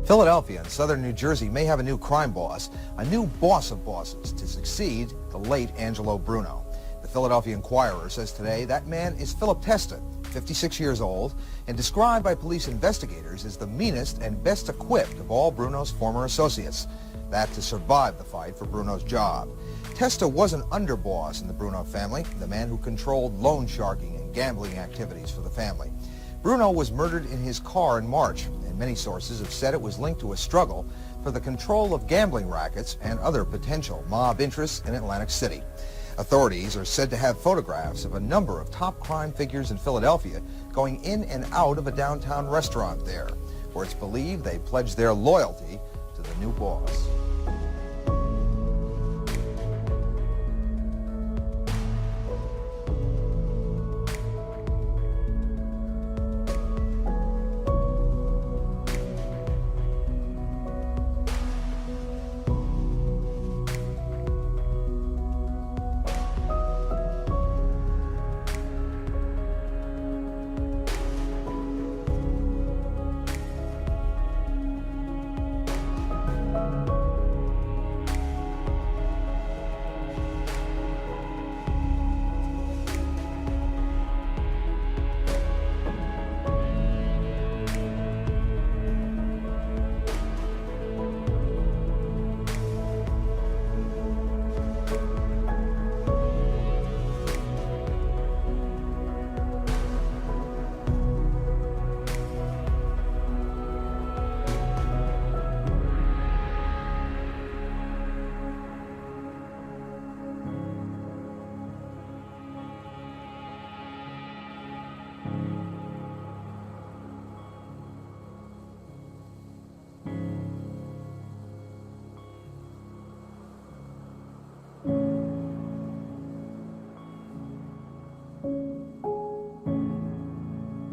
Philadelphia and southern New Jersey may have a new crime boss, a new boss of bosses to succeed the late Angelo Bruno. The Philadelphia Inquirer says today that man is Philip Testa, 56 years old, and described by police investigators as the meanest and best equipped of all Bruno's former associates. That to survive the fight for Bruno's job. Testa was an underboss in the Bruno family, the man who controlled loan sharking and gambling activities for the family. Bruno was murdered in his car in March, and many sources have said it was linked to a struggle for the control of gambling rackets and other potential mob interests in Atlantic City. Authorities are said to have photographs of a number of top crime figures in Philadelphia going in and out of a downtown restaurant there, where it's believed they pledged their loyalty to the new boss.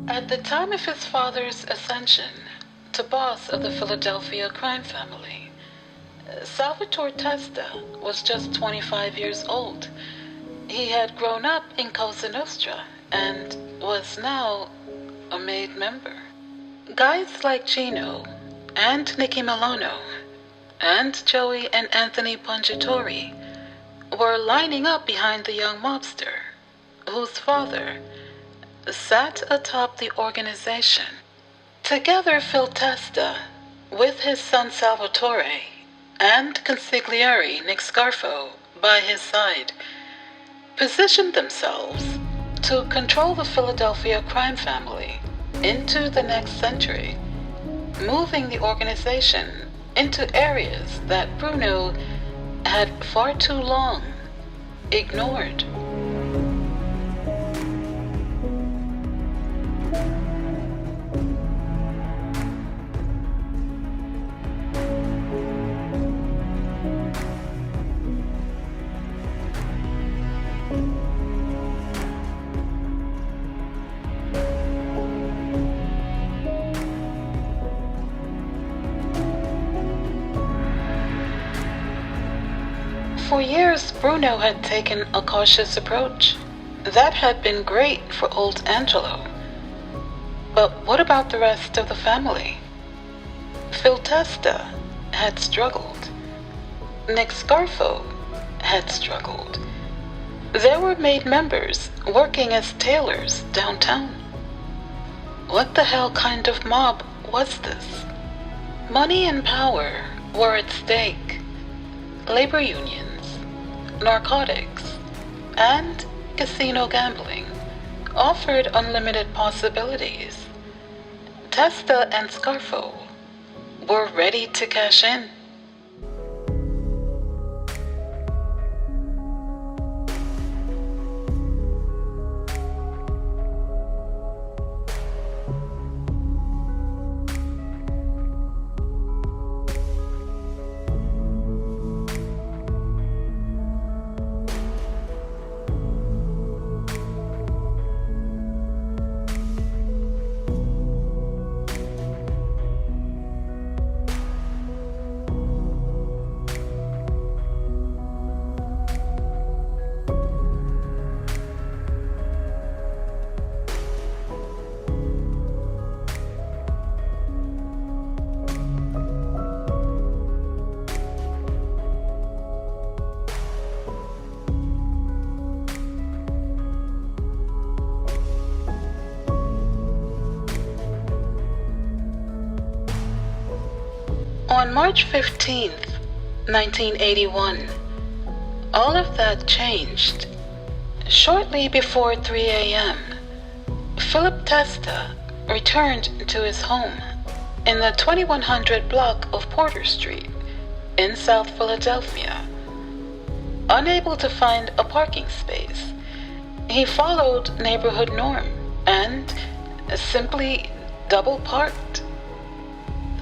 At the time of his father's ascension to boss of the Philadelphia crime family, Salvatore Testa was just 25 years old. He had grown up in Cosa Nostra and was now a made member. Guys like Gino and Nicky Milano and Joey and Anthony Pungitori were lining up behind the young mobster, whose father sat atop the organization. Together, Phil Testa, with his son Salvatore and consigliere Nick Scarfo by his side, positioned themselves to control the Philadelphia crime family into the next century, moving the organization into areas that Bruno had far too long ignored. For years, Bruno had taken a cautious approach. That had been great for old Angelo. But what about the rest of the family? Phil Testa had struggled. Nick Scarfo had struggled. There were made members working as tailors downtown. What the hell kind of mob was this? Money and power were at stake. Labor unions, narcotics, and casino gambling offered unlimited possibilities. Testa and Scarfo were ready to cash in. On March 15th, 1981, all of that changed. Shortly before 3 a.m., Philip Testa returned to his home in the 2100 block of Porter Street in South Philadelphia. Unable to find a parking space, he followed neighborhood norm and simply double parked.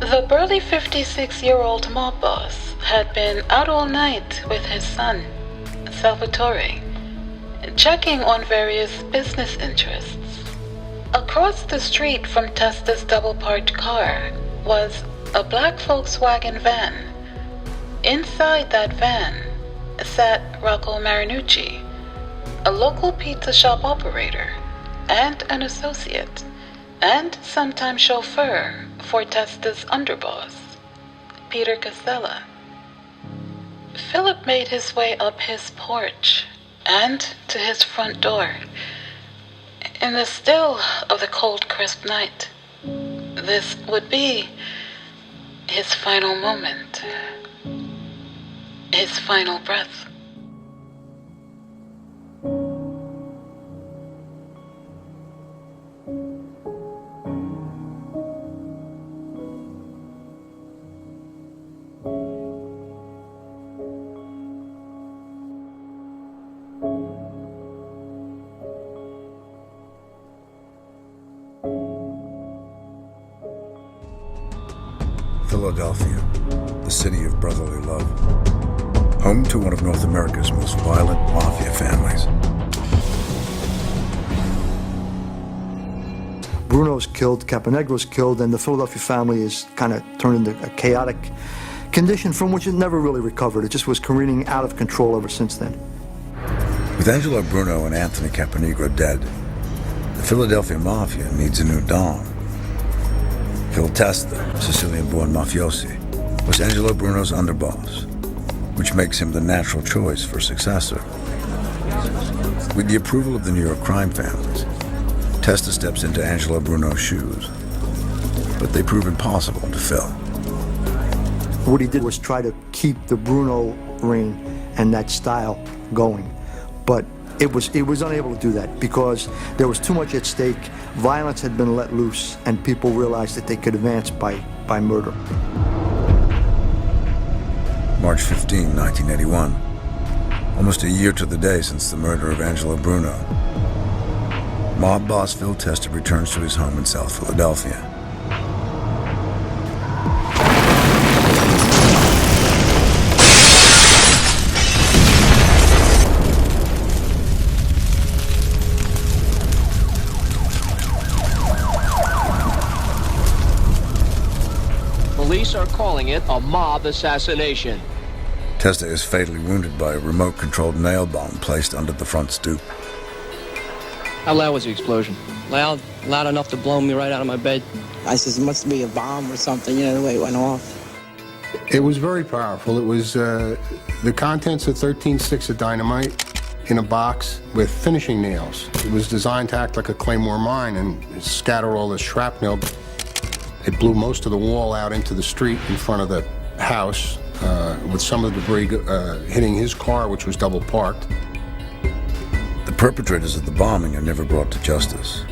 The burly 56-year-old mob boss had been out all night with his son, Salvatore, checking on various business interests. Across the street from Testa's double-parked car was a black Volkswagen van. Inside that van sat Rocco Marinucci, a local pizza shop operator and an associate, and sometime chauffeur for Testa's underboss, Peter Casella. Philip made his way up his porch and to his front door. In the still of the cold, crisp night, this would be his final moment, his final breath. Philadelphia, the city of brotherly love, home to one of North America's most violent mafia families. Bruno's killed, Caponegro's killed, and the Philadelphia family is kind of turned into a chaotic condition from which it never really recovered. It just was careening out of control ever since then. With Angelo Bruno and Anthony Caponegro dead, the Philadelphia Mafia needs a new Don. Phil Testa, Sicilian-born mafiosi, was Angelo Bruno's underboss, which makes him the natural choice for successor. With the approval of the New York crime families, Testa steps into Angelo Bruno's shoes, but they prove impossible to fill. What he did was try to keep the Bruno reign and that style going, but it was unable to do that because there was too much at stake. Violence had been let loose, and people realized that they could advance by murder. March 15, 1981, almost a year to the day since the murder of Angelo Bruno. Mob boss Phil Testa returns to his home in South Philadelphia. Police are calling it a mob assassination. Testa is fatally wounded by a remote-controlled nail bomb placed under the front stoop. How loud was the explosion? Loud enough to blow me right out of my bed. I said, it must be a bomb or something, the way it went off. It was very powerful. It was the contents of 13 sticks of dynamite in a box with finishing nails. It was designed to act like a claymore mine and scatter all the shrapnel. It blew most of the wall out into the street in front of the house, with some of the debris hitting his car, which was double parked. The perpetrators of the bombing are never brought to justice,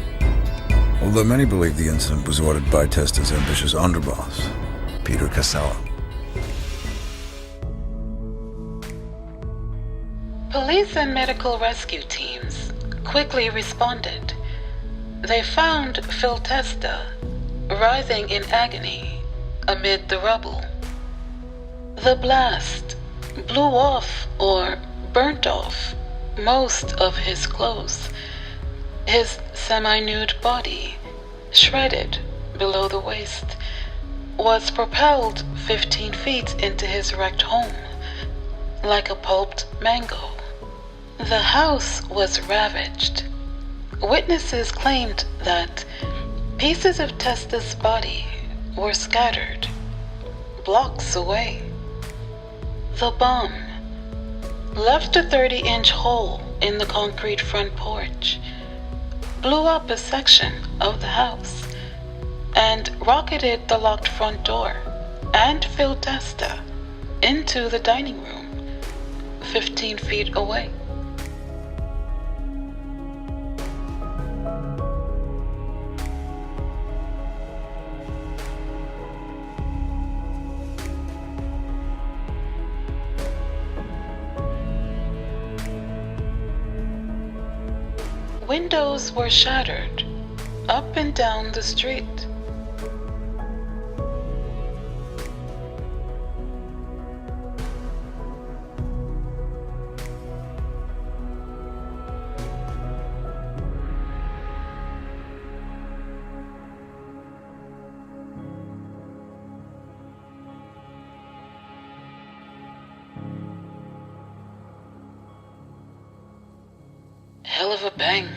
although many believe the incident was ordered by Testa's ambitious underboss, Peter Casella. Police and medical rescue teams quickly responded. They found Phil Testa writhing in agony amid the rubble. The blast blew off or burnt off most of his clothes. His semi-nude body, shredded below the waist, was propelled 15 feet into his wrecked home like a pulped mango. The house was ravaged. Witnesses claimed that pieces of Testa's body were scattered blocks away. The bomb left a 30-inch hole in the concrete front porch, blew up a section of the house, and rocketed the locked front door and Phil Testa into the dining room 15 feet away. Windows were shattered up and down the street. Hell of a bang.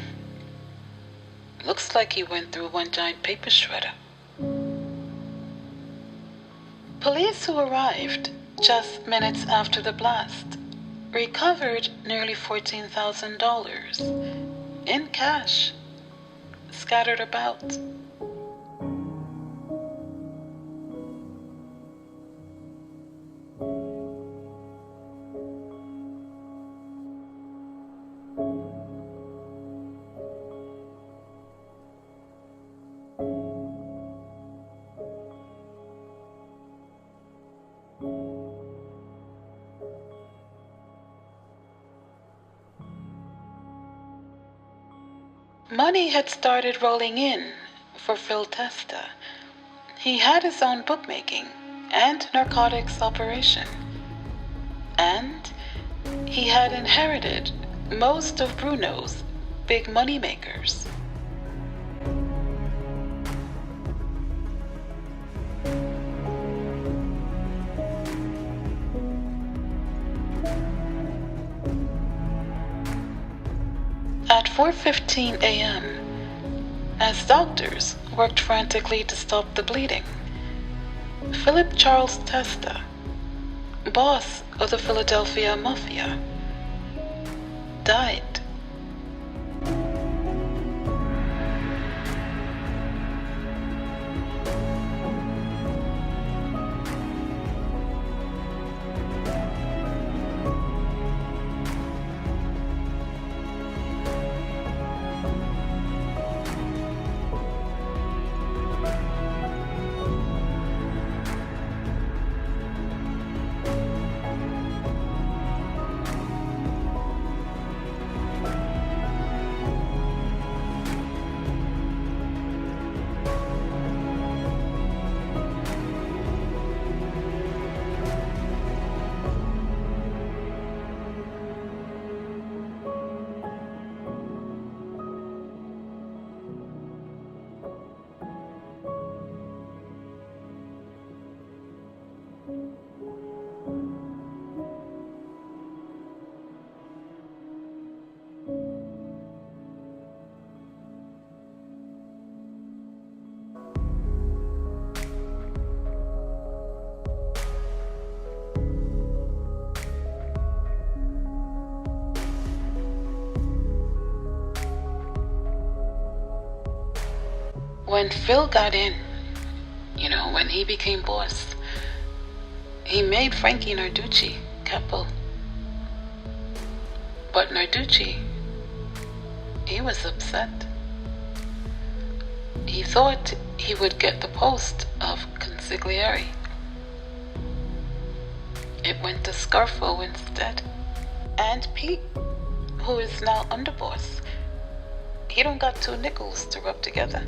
Looks like he went through one giant paper shredder. Police who arrived just minutes after the blast recovered nearly $14,000 in cash scattered about. Money had started rolling in for Phil Testa. He had his own bookmaking and narcotics operation. And he had inherited most of Bruno's big money makers. At 4:15 a.m., as doctors worked frantically to stop the bleeding, Philip Charles Testa, boss of the Philadelphia Mafia, died. When Phil got in, when he became boss, he made Frankie Narducci capo. But Narducci, he was upset. He thought he would get the post of consigliere, it went to Scarfo instead. And Pete, who is now underboss. He don't got two nickels to rub together.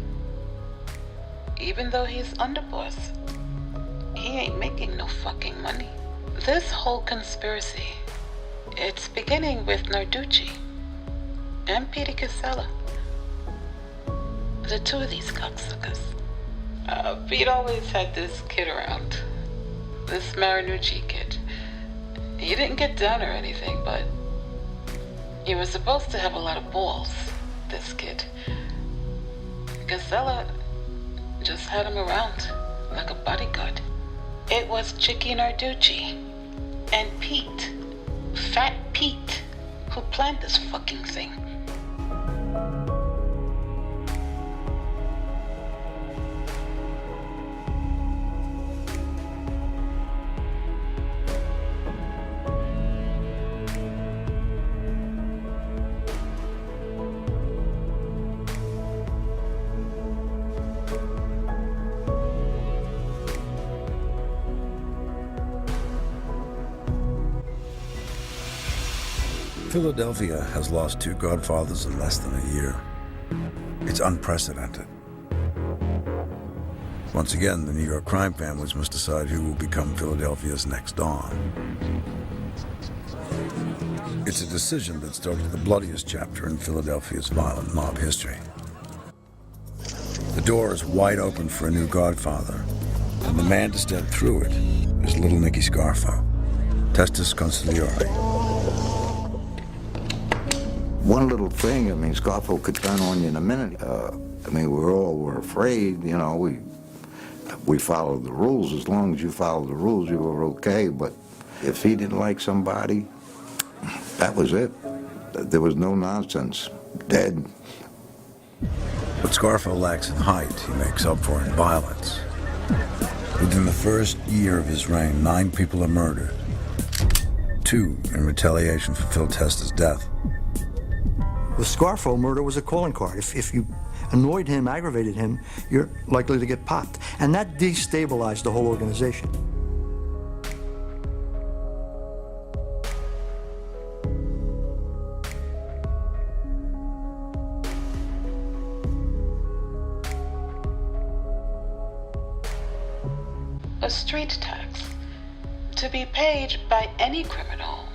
Even though he's underboss, he ain't making no fucking money. This whole conspiracy, it's beginning with Narducci and Petey Casella. The two of these cocksuckers. Pete always had this kid around. This Marinucci kid. He didn't get down or anything, but he was supposed to have a lot of balls, this kid. Casella just had him around like a bodyguard. It was Chicky Narducci and Pete, Fat Pete, who planned this fucking thing. Philadelphia has lost two godfathers in less than a year. It's unprecedented. Once again, the New York crime families must decide who will become Philadelphia's next Don. It's a decision that started the bloodiest chapter in Philadelphia's violent mob history. The door is wide open for a new godfather, and the man to step through it is little Nicky Scarfo, Testa's consigliere. One little thing, Scarfo could turn on you in a minute. We were afraid, we followed the rules. As long as you followed the rules, you were okay. But if he didn't like somebody, that was it. There was no nonsense. Dead. What Scarfo lacks in height, he makes up for in violence. Within the first year of his reign, 9 people are murdered. 2 in retaliation for Phil Testa's death. The Scarfo murder was a calling card. If you annoyed him, aggravated him, you're likely to get popped. And that destabilized the whole organization. A street tax, to be paid by any criminal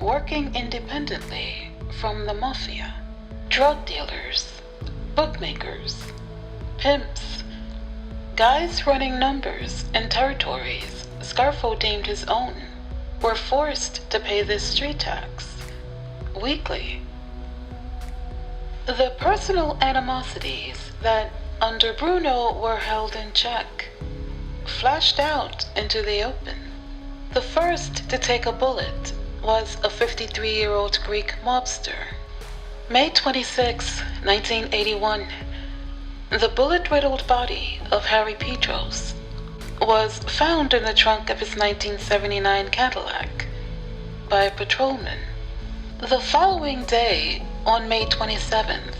working independently from the mafia. Drug dealers, bookmakers, pimps, guys running numbers in territories Scarfo deemed his own, were forced to pay this street tax weekly. The personal animosities that under Bruno were held in check flashed out into the open. The first to take a bullet was a 53-year-old Greek mobster. May 26, 1981, the bullet-riddled body of Harry Petros was found in the trunk of his 1979 Cadillac by a patrolman. The following day, on May 27th,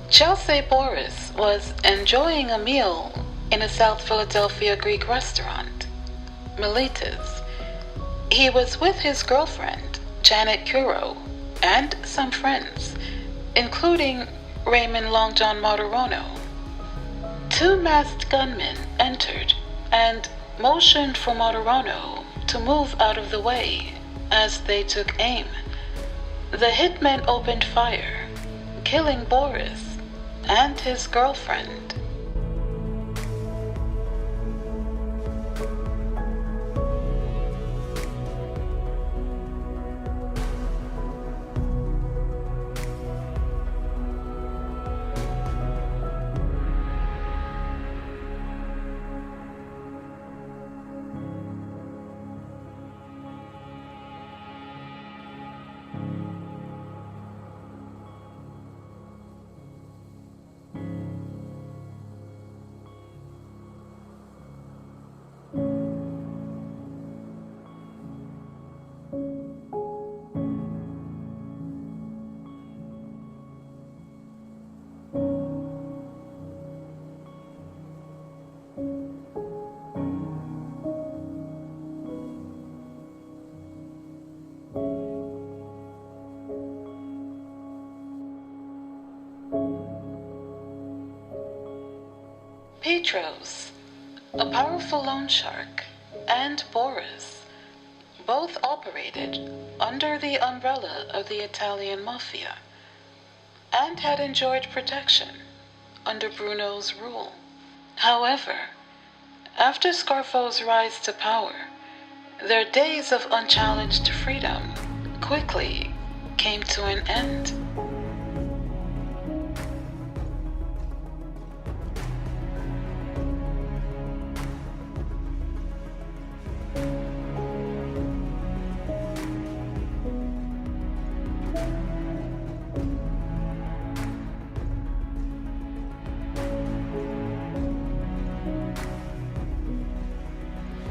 Chelsea Boris was enjoying a meal in a South Philadelphia Greek restaurant, Melita's. He was with his girlfriend, Janet Curo, and some friends, including Raymond Long John Martirano. 2 masked gunmen entered and motioned for Martirano to move out of the way as they took aim. The hitmen opened fire, killing Boris and his girlfriend. Petros, a powerful loan shark, and Boris both operated under the umbrella of the Italian mafia and had enjoyed protection under Bruno's rule. However, after Scarfo's rise to power, their days of unchallenged freedom quickly came to an end.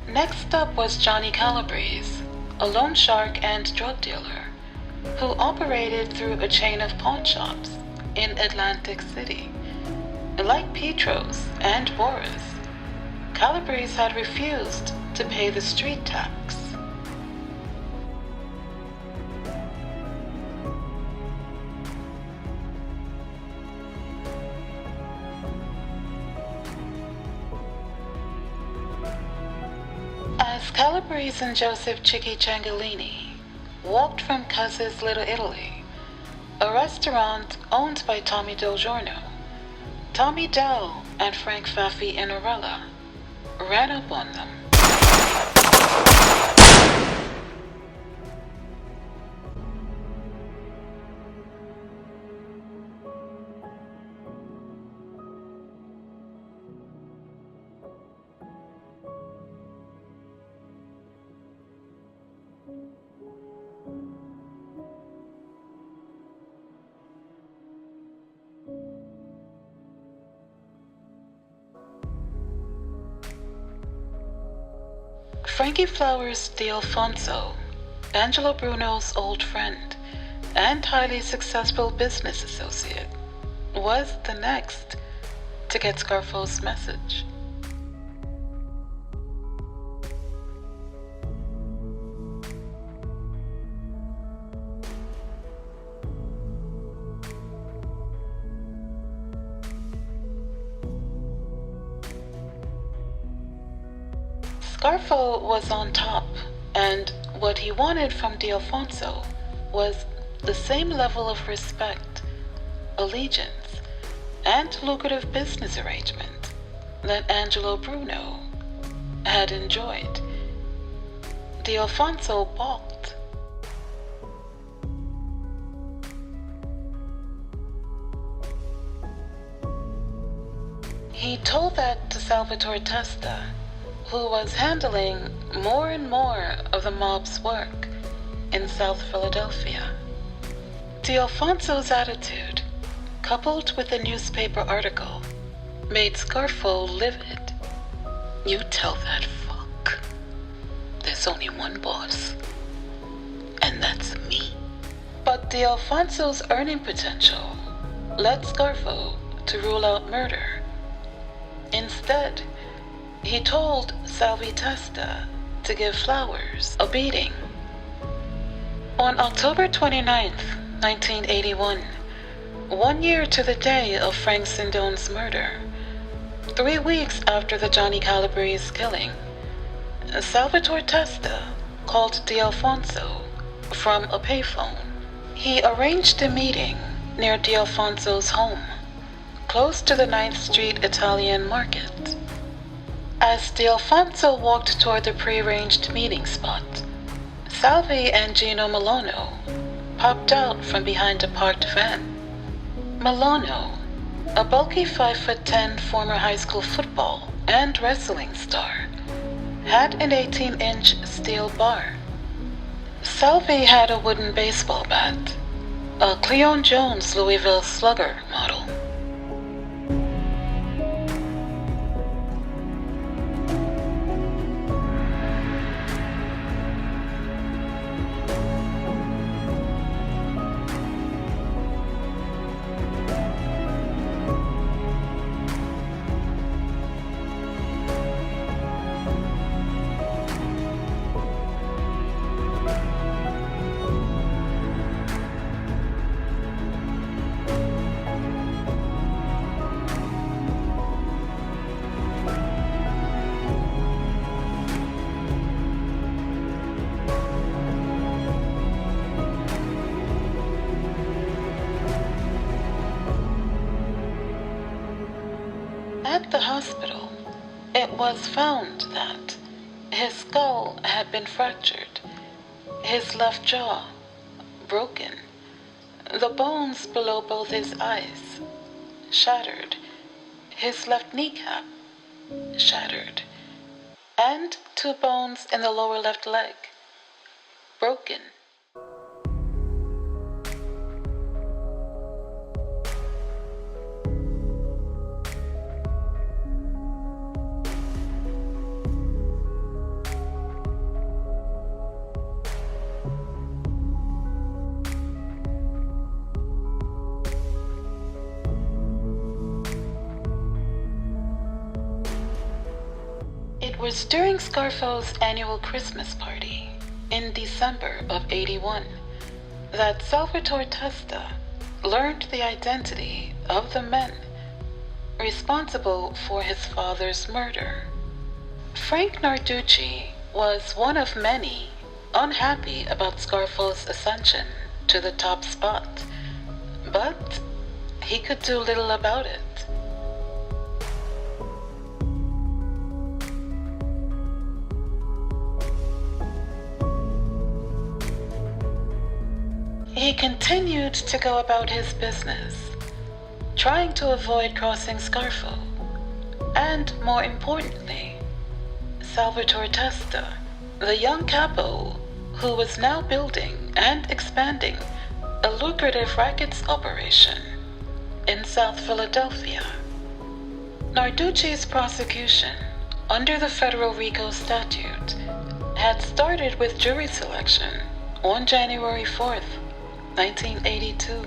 Next up was Johnny Calabrese, a loan shark and drug dealer who operated through a chain of pawn shops in Atlantic City. Like Petros and Boris, Calabrese had refused to pay the street tax. As Calabrese and Joseph Chicky Ciangelini walked from Cuz's Little Italy, a restaurant owned by Tommy Del Giorno, Tommy Dell and Frank Faffi Inarella ran up on them. Frankie Flowers D'Alfonso, Angelo Bruno's old friend and highly successful business associate, was the next to get Scarfo's message. Scarfo was on top, and what he wanted from D'Alfonso was the same level of respect, allegiance, and lucrative business arrangement that Angelo Bruno had enjoyed. D'Alfonso balked. He told that to Salvatore Testa, who was handling more and more of the mob's work in South Philadelphia. D'Alfonso's attitude, coupled with a newspaper article, made Scarfo livid. You tell that fuck. There's only one boss, and that's me. But D'Alfonso's earning potential led Scarfo to rule out murder. Instead, he told Salvie Testa to give Flowers a beating. On October 29th, 1981, 1 year to the day of Frank Sindone's murder, 3 weeks after the Johnny Calabrese killing, Salvatore Testa called D'Alfonso from a payphone. He arranged a meeting near D'Alfonso's home, close to the 9th Street Italian Market. As D'Alfonso walked toward the prearranged meeting spot, Salvie and Gino Milano popped out from behind a parked van. Milano, a bulky 5'10" former high school football and wrestling star, had an 18-inch steel bar. Salvie had a wooden baseball bat, a Cleon Jones Louisville Slugger model. hospital, it was found that his skull had been fractured, his left jaw broken, the bones below both his eyes shattered, his left kneecap shattered, and 2 bones in the lower left leg broken. It was during Scarfo's annual Christmas party in December of '81 that Salvatore Testa learned the identity of the men responsible for his father's murder. Frank Narducci was one of many unhappy about Scarfo's ascension to the top spot, but he could do little about it. He continued to go about his business, trying to avoid crossing Scarfo, and more importantly, Salvatore Testa, the young capo who was now building and expanding a lucrative rackets operation in South Philadelphia. Narducci's prosecution under the federal RICO statute had started with jury selection on January 4th, 1982.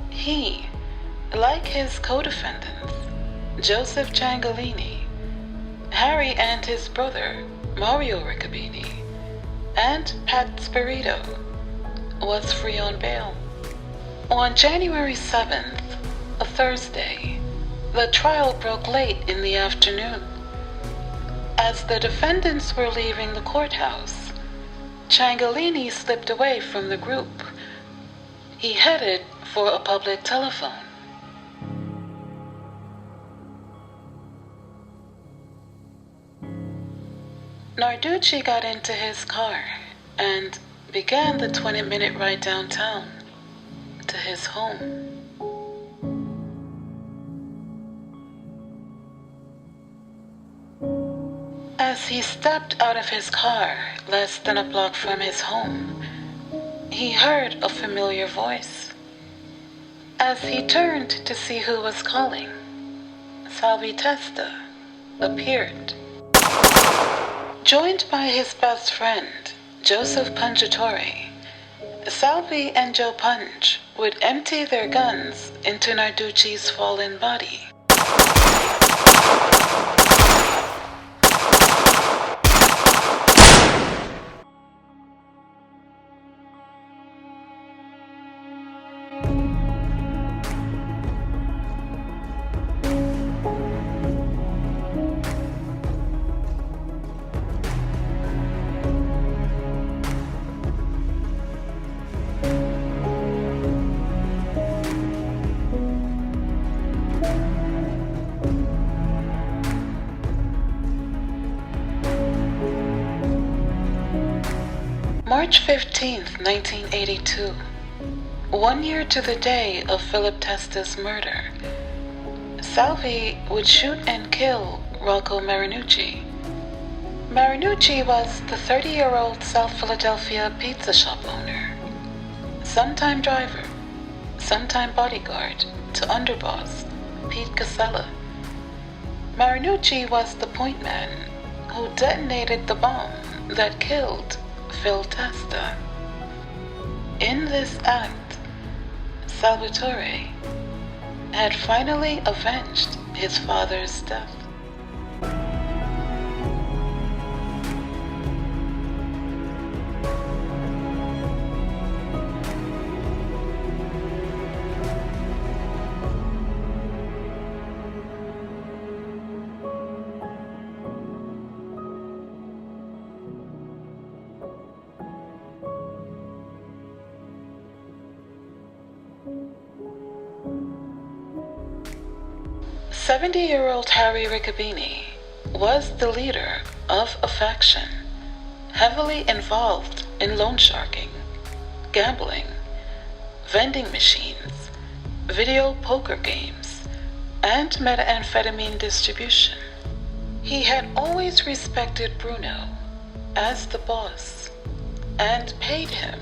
He, like his co-defendants, Joseph Ciangalini, Harry and his brother, Mario Riccobene, and Pat Spirito, was free on bail. On January 7th, a Thursday, the trial broke late in the afternoon. As the defendants were leaving the courthouse, Ciangalini slipped away from the group. He headed for a public telephone. Narducci got into his car and began the 20-minute ride downtown to his home. As he stepped out of his car less than a block from his home, he heard a familiar voice. As he turned to see who was calling, Salvie Testa appeared. Joined by his best friend, Joseph Pungatore, Salvie and Joe Punch would empty their guns into Narducci's fallen body. March 15th, 1982, 1 year to the day of Philip Testa's murder, Salvie would shoot and kill Rocco Marinucci. Marinucci was the 30-year-old South Philadelphia pizza shop owner, sometime driver, sometime bodyguard to underboss Pete Casella. Marinucci was the point man who detonated the bomb that killed Phil Testa. In this act, Salvatore had finally avenged his father's death. 70-year-old Harry Riccobene was the leader of a faction heavily involved in loan sharking, gambling, vending machines, video poker games, and methamphetamine distribution. He had always respected Bruno as the boss and paid him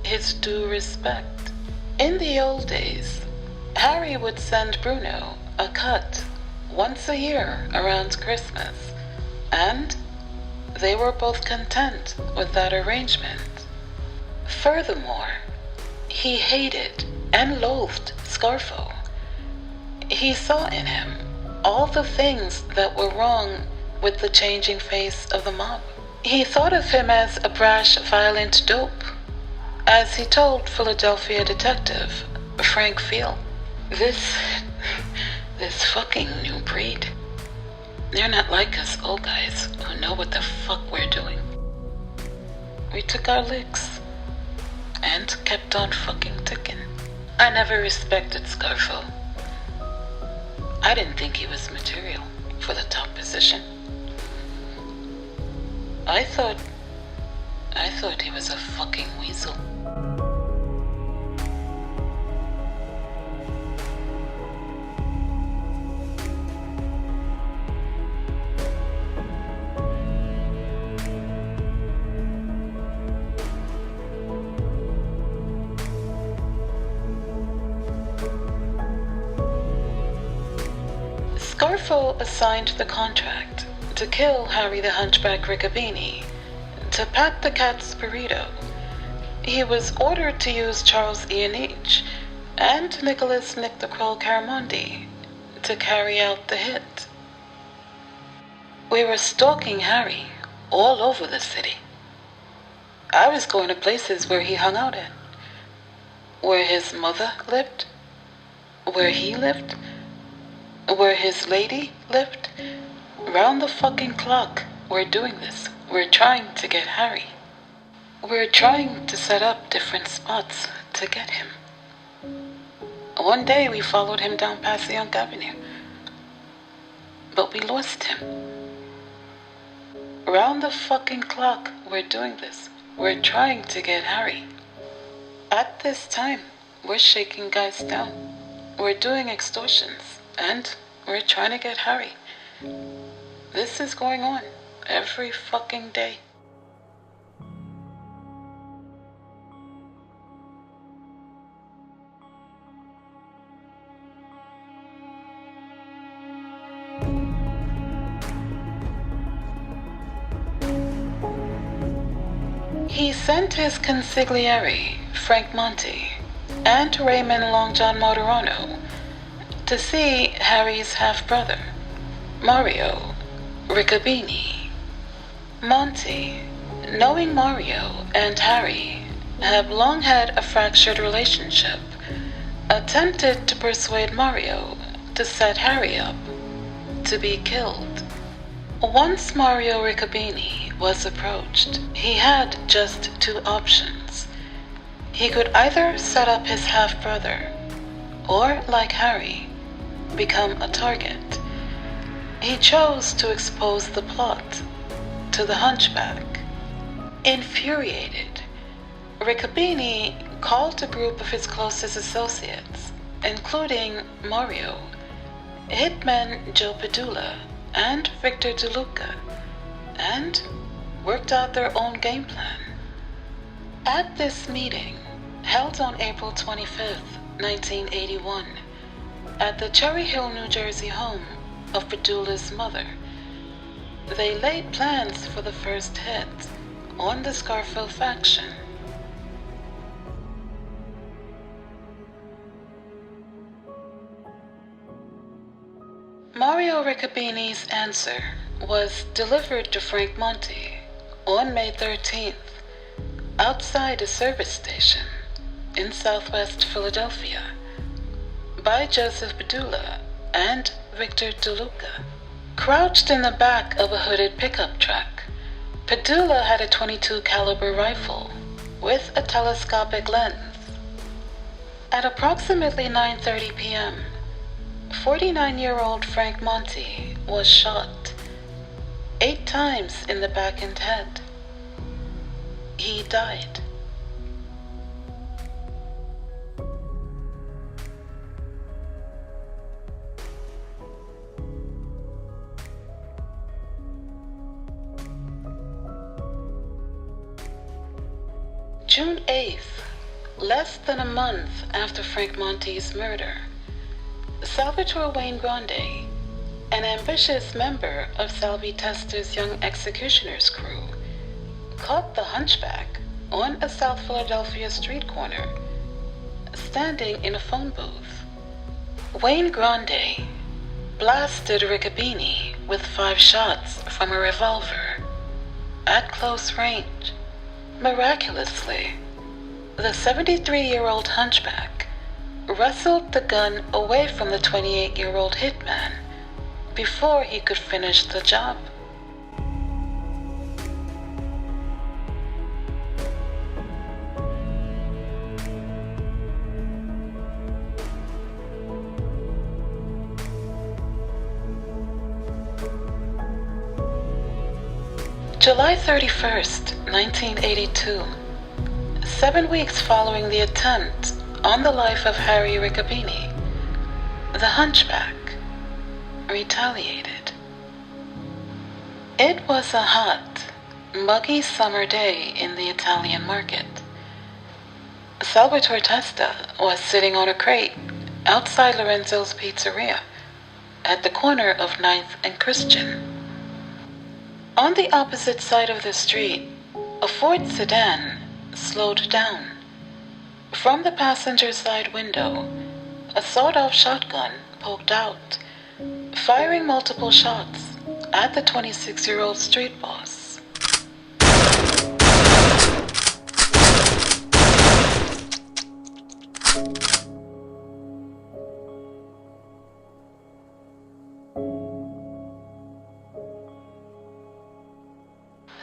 his due respect. In the old days, Harry would send Bruno a cut once a year around Christmas, and they were both content with that arrangement. Furthermore, he hated and loathed Scarfo. He saw in him all the things that were wrong with the changing face of the mob. He thought of him as a brash, violent dope, as he told Philadelphia detective Frank Field. This fucking new breed. They're not like us old guys who know what the fuck we're doing. We took our licks and kept on fucking ticking. I never respected Scarfo. I didn't think he was material for the top position. I thought he was a fucking weasel. Scarfo assigned the contract to kill Harry the Hunchback Riccobene to Pat the Cat's burrito. He was ordered to use Charles Ian H. and Nicholas Nick the Crow Caramondi to carry out the hit. We were stalking Harry all over the city. I was going to places where he hung out at, where his mother lived, where he lived, where his lady lived. Round the fucking clock, we're doing this. We're trying to get Harry. We're trying to set up different spots to get him. One day we followed him down Passyunk Avenue, but we lost him. Round the fucking clock, we're doing this. We're trying to get Harry. At this time, we're shaking guys down. We're doing extortions, and we're trying to get Harry. This is going on every fucking day. He sent his consigliere, Frank Monte, and Raymond Long John Motorano to see Harry's half-brother, Mario Riccobene. Monte, knowing Mario and Harry have long had a fractured relationship, attempted to persuade Mario to set Harry up to be killed. Once Mario Riccobene was approached, he had just two options. He could either set up his half-brother, or, like Harry, become a target. He chose to expose the plot to the Hunchback. Infuriated, Riccobene called a group of his closest associates, including Mario, hitman Joe Padula, and Victor DeLuca, and worked out their own game plan. At this meeting, held on April 25th, 1981, at the Cherry Hill, New Jersey home of Padula's mother, they laid plans for the first hit on the Scarfo faction. Mario Riccobene's answer was delivered to Frank Monte on May 13th, outside a service station in southwest Philadelphia, by Joseph Padula and Victor DeLuca. Crouched in the back of a hooded pickup truck, Padula had a .22 caliber rifle with a telescopic lens. At approximately 9:30 p.m., 49-year-old Frank Monty was shot 8 times in the back and head. He died. June 8th, less than a month after Frank Monty's murder, Salvatore Wayne Grande, an ambitious member of Salvie Testa's young executioner's crew, caught the hunchback on a South Philadelphia street corner, standing in a phone booth. Wayne Grande blasted Riccobene with 5 shots from a revolver at close range. Miraculously, the 73-year-old hunchback wrestled the gun away from the 28-year-old hitman before he could finish the job. July 31st, 1982, 7 weeks following the attempt on the life of Harry Riccobene, the hunchback retaliated. It was a hot, muggy summer day in the Italian market. Salvatore Testa was sitting on a crate outside Lorenzo's Pizzeria at the corner of 9th and Christian. On the opposite side of the street, a Ford sedan slowed down. From the passenger side window, a sawed-off shotgun poked out, firing multiple shots at the 26-year-old street boss.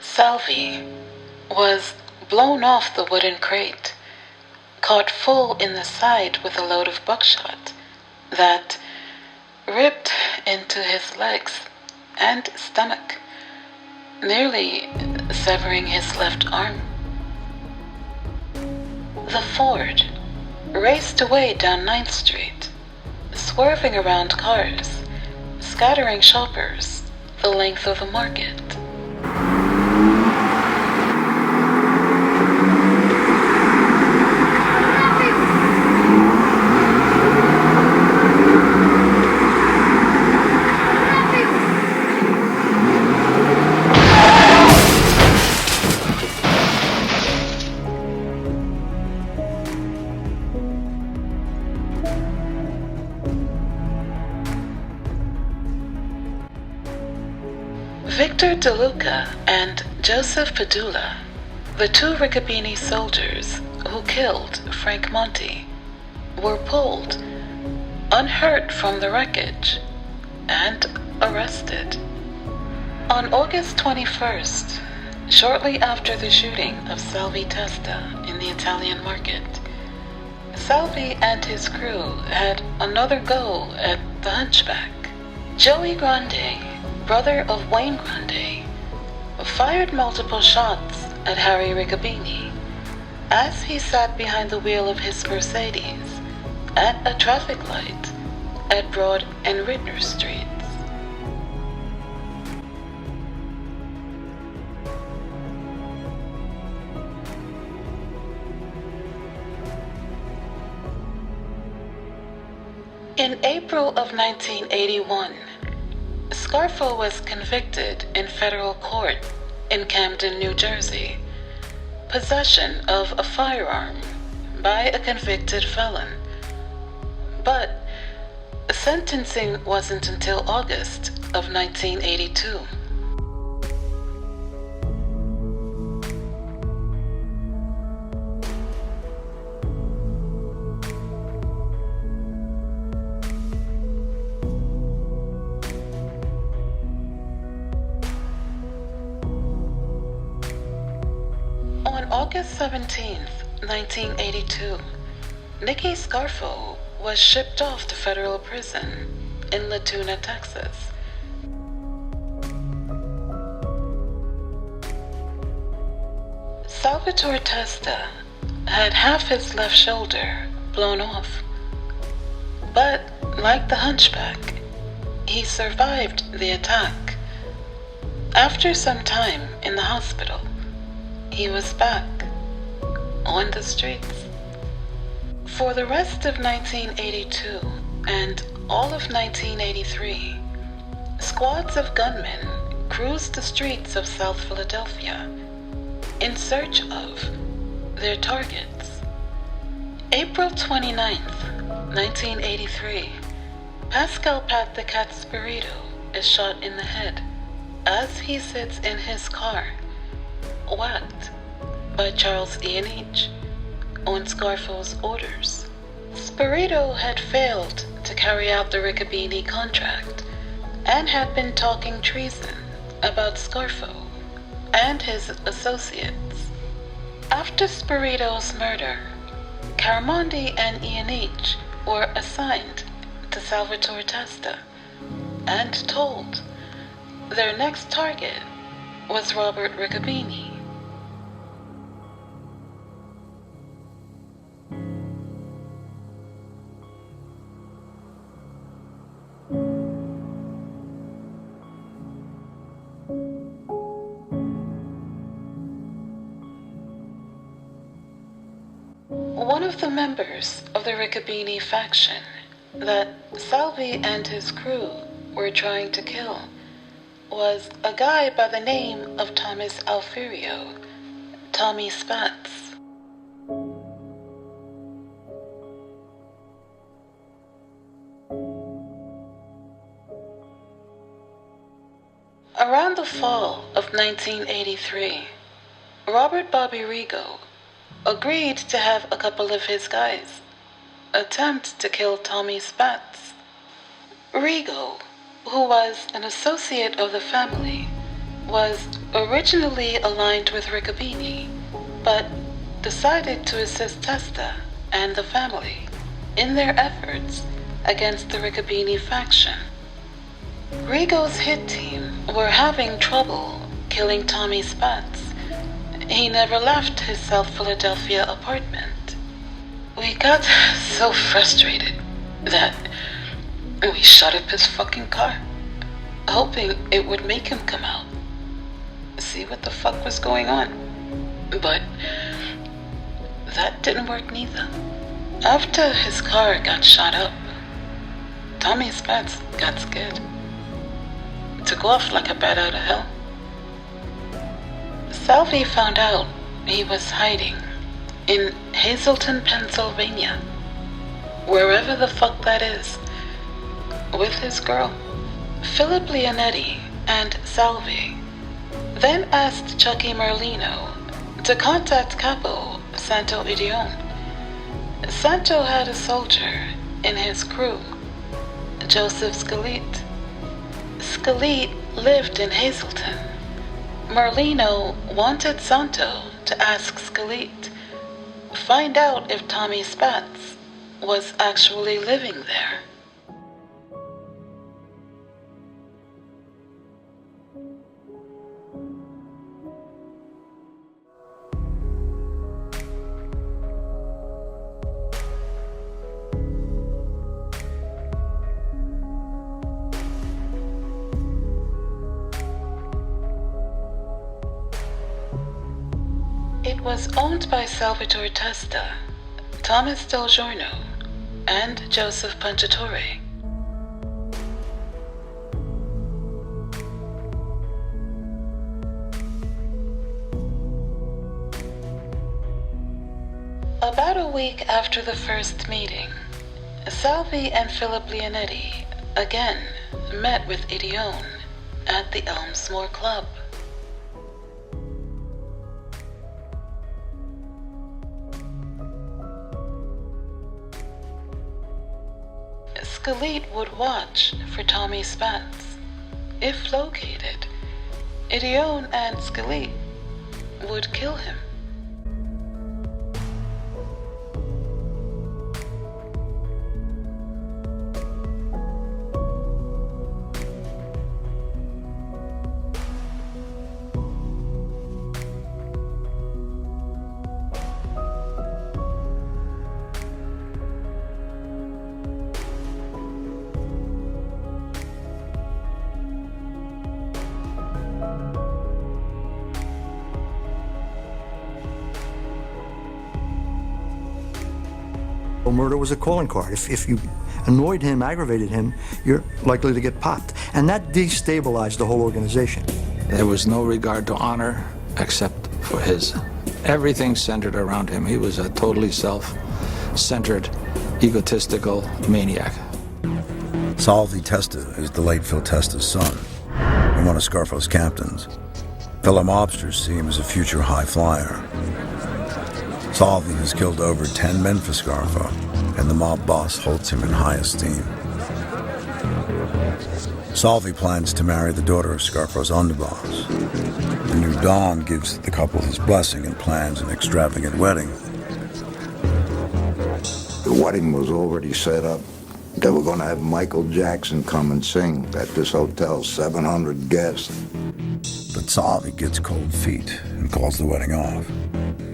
Salvie was blown off the wooden crate, caught full in the side with a load of buckshot that ripped into his legs and stomach, nearly severing his left arm. The Ford raced away down 9th Street, swerving around cars, scattering shoppers the length of the market. Victor DeLuca and Joseph Padula, the 2 Riccobene soldiers who killed Frank Monty, were pulled, unhurt from the wreckage, and arrested. On August 21st, shortly after the shooting of Salvie Testa in the Italian market, Salvie and his crew had another go at the hunchback. Joey Grande, brother of Wayne Grande, fired multiple shots at Harry Riccobene as he sat behind the wheel of his Mercedes at a traffic light at Broad and Ridner Streets. In April of 1981, Scarfo was convicted in federal court in Camden, New Jersey, possession of a firearm by a convicted felon. But sentencing wasn't until August of 1982. On August 17th, 1982, Nick Scarfo was shipped off to federal prison in Latuna, Texas. Salvatore Testa had half his left shoulder blown off, but like the hunchback, he survived the attack. After some time in the hospital, he was back on the streets. For the rest of 1982 and all of 1983, squads of gunmen cruised the streets of South Philadelphia in search of their targets. April 29th, 1983, Pascal Pat the Cat Spirito is shot in the head as he sits in his car, whacked by Charles Ian H. on Scarfo's orders. Spirito had failed to carry out the Riccobene contract and had been talking treason about Scarfo and his associates. After Spirito's murder, Caramondi and Ian H. were assigned to Salvatore Testa and told their next target was Robert Riccobene. One of the members of the Riccobene faction that Salvie and his crew were trying to kill was a guy by the name of Thomas Alfiero, Tommy Spatz. Around the fall of 1983, Robert Bobby Rigo agreed to have a couple of his guys attempt to kill Tommy Spatz. Rigo, who was an associate of the family, was originally aligned with Riccobene, but decided to assist Testa and the family in their efforts against the Riccobene faction. Rigo's hit team were having trouble killing Tommy Spatz. He never left his South Philadelphia apartment. We got so frustrated that we shut up his fucking car, hoping it would make him come out, see what the fuck was going on. But that didn't work neither. After his car got shot up, Tommy Spatz got scared. Took off like a bat out of hell. Salvie found out he was hiding in Hazleton, Pennsylvania, wherever the fuck that is, with his girl. Philip Leonetti and Salvie then asked Chucky Merlino to contact Capo Santo Idione. Santo had a soldier in his crew, Joseph Scalit. Scalit lived in Hazleton. Merlino wanted Santo to ask Scalit, find out if Tommy Spatz was actually living there. It was owned by Salvatore Testa, Thomas Del Giorno, and Joseph Punchatore. About a week after the first meeting, Salvie and Philip Leonetti again met with Idione at the Elmsmore Club. Scalit would watch for Tommy Spatz. If located, Idione and Scalit would kill him. Murder was a calling card. If you annoyed him, aggravated him, you're likely to get popped. And that destabilized the whole organization. There was no regard to honor except for his. Everything centered around him. He was a totally self-centered, egotistical maniac. Salvie Testa is the late Phil Testa's son and one of Scarfo's captains. Fellow mobsters see him as a future high flyer. Salvie has killed over 10 men for Scarfo, and the mob boss holds him in high esteem. Salvie plans to marry the daughter of Scarfo's underboss. The new Dawn gives the couple his blessing and plans an extravagant wedding. The wedding was already set up. They were going to have Michael Jackson come and sing at this hotel, 700 guests. But Salvie gets cold feet and calls the wedding off.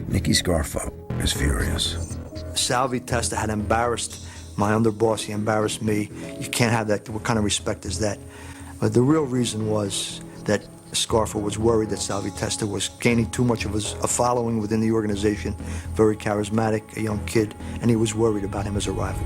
Nick Scarfo is furious. Salvie Testa had embarrassed my underboss. He embarrassed me. You can't have that. What kind of respect is that? But the real reason was that Scarfo was worried that Salvie Testa was gaining too much of a following within the organization, very charismatic, a young kid, and he was worried about him as a rival.